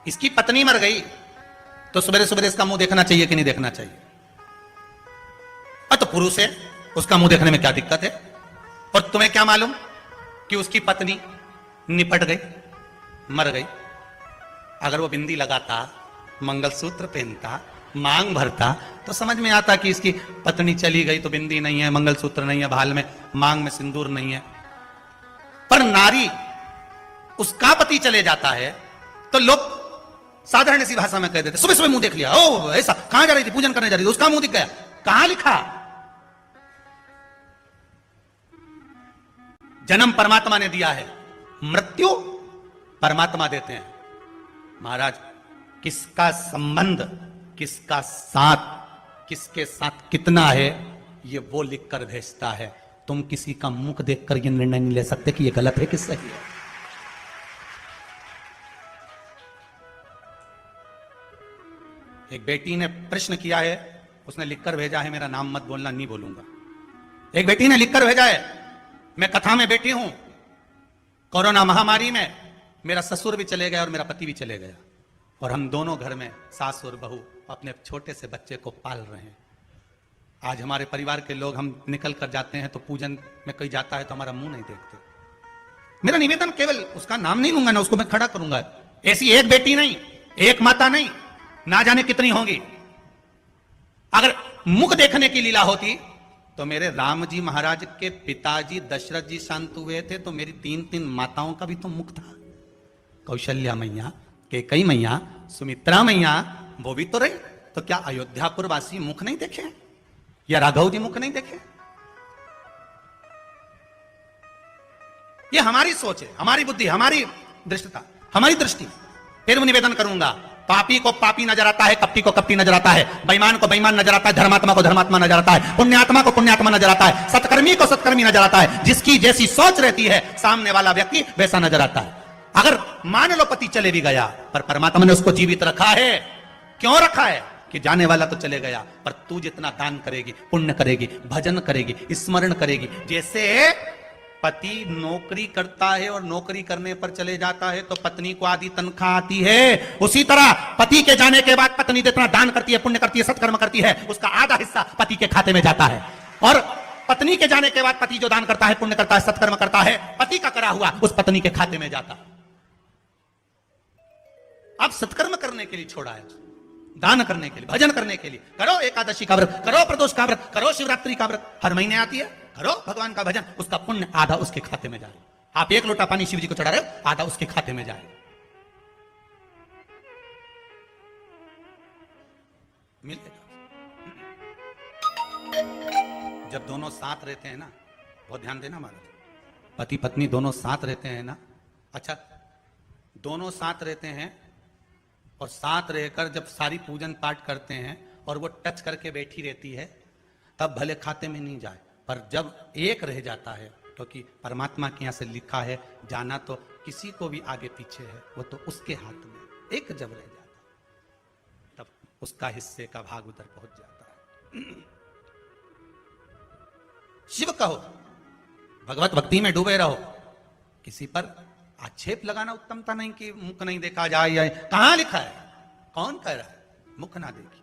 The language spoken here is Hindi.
इसकी पत्नी मर गई तो सवेरे सवेरे इसका मुंह देखना चाहिए कि नहीं देखना चाहिए? और तो पुरुष है, उसका मुंह देखने में क्या दिक्कत है? और तुम्हें क्या मालूम कि उसकी पत्नी निपट गई, मर गई? अगर वो बिंदी लगाता, मंगलसूत्र पहनता, मांग भरता, तो समझ में आता कि इसकी पत्नी चली गई तो बिंदी नहीं है, मंगलसूत्र नहीं है, भाल में मांग में सिंदूर नहीं है। पर नारी, उसका पति चले जाता है तो लोग साधारण सी भाषा में कह देते, सुबह सुबह मुंह देख लिया, ओ ऐसा, कहां जा रही थी, पूजन करने जा रही थी, उसका मुंह दिख गया। कहां लिखा? जन्म परमात्मा ने दिया है, मृत्यु परमात्मा देते हैं। महाराज, किसका संबंध, किसका साथ, किसके साथ कितना है, ये वो लिख कर भेजता है। तुम किसी का मुख देखकर ये निर्णय नहीं ले सकते कि ये गलत है कि सही है। एक बेटी ने प्रश्न किया है, उसने लिखकर भेजा है, मेरा नाम मत बोलना, नहीं बोलूंगा। एक बेटी ने लिखकर भेजा है, मैं कथा में बैठी हूं, कोरोना महामारी में मेरा ससुर भी चले गया और मेरा पति भी चले गया, और हम दोनों घर में सास और बहू अपने छोटे से बच्चे को पाल रहे हैं। आज हमारे परिवार के लोग, हम निकल कर जाते हैं तो पूजन में कोई जाता है तो हमारा मुंह नहीं देखते। मेरा निवेदन केवल, उसका नाम नहीं लूंगा ना, उसको मैं खड़ा करूंगा। ऐसी एक बेटी नहीं, एक माता नहीं, ना जाने कितनी होंगी। अगर मुख देखने की लीला होती तो मेरे राम जी महाराज के पिताजी दशरथ जी शांत हुए थे तो मेरी 3 माताओं का भी तो मुख था। कौशल्या मैया, कैकेयी मैया, सुमित्रा मैया, वो भी तो रही। तो क्या अयोध्यापुर वासी मुख नहीं देखे, या राघव जी मुख नहीं देखे? ये हमारी सोच है, हमारी बुद्धि, हमारी दृष्टता, हमारी दृष्टि। फिर मैं निवेदन करूंगा, पापी को पापी नजर आता है, कपटी को कपटी नजर आता है, बेईमान को बेईमान नजर आता है, धर्मात्मा को धर्मात्मा नजर आता है, पुण्यात्मा को पुण्यात्मा नजर आता है, सत्कर्मी को सत्कर्मी नजर आता है। जिसकी जैसी सोच रहती है सामने वाला व्यक्ति वैसा नजर आता है। अगर मान लो पति चले भी गया, पर परमात्मा ने उसको जीवित रखा है। क्यों रखा है? कि जाने वाला तो चले गया, पर तू जितना दान करेगी, पुण्य करेगी, भजन करेगी, स्मरण करेगी, जैसे पति नौकरी करता है और नौकरी करने पर चले जाता है तो पत्नी को आधी तनख्वाह आती है, उसी तरह पति के जाने के बाद पत्नी जितना दान करती है, पुण्य करती है, सत्कर्म करती है, उसका आधा हिस्सा पति के खाते में जाता है। और पत्नी के जाने के बाद पति जो दान करता है, पुण्य करता है, सत्कर्म करता है, पति का करा हुआ उस पत्नी के खाते में जाता है। अब सत्कर्म करने के लिए छोड़ा है, दान करने के लिए, भजन करने के लिए। करो एकादशी का व्रत, करो प्रदोष का व्रत, करो शिवरात्रि का व्रत, हर महीने आती है, करो भगवान का भजन, उसका पुण्य आधा उसके खाते में जाए। आप 1 लोटा पानी शिव जी को चढ़ा रहे हो, आधा उसके खाते में जाए। मिलेगा। जब दोनों साथ रहते हैं ना, बहुत ध्यान देना महाराज, पति पत्नी दोनों साथ रहते हैं ना, अच्छा दोनों साथ रहते हैं और साथ रहकर जब सारी पूजन पाठ करते हैं और वो टच करके बैठी रहती है, तब भले खाते में नहीं जाए, पर जब एक रह जाता है, क्योंकि परमात्मा के यहां से लिखा है, जाना तो किसी को भी आगे पीछे है, वो तो उसके हाथ में। एक जब रह जाता है तब उसका हिस्से का भाग उधर पहुंच जाता है। शिव कहो, भगवत भक्ति में डूबे रहो, किसी पर आक्षेप लगाना उत्तमता नहीं कि मुख नहीं देखा जाए। कहां लिखा है, कौन कह रहा है मुख ना देखी?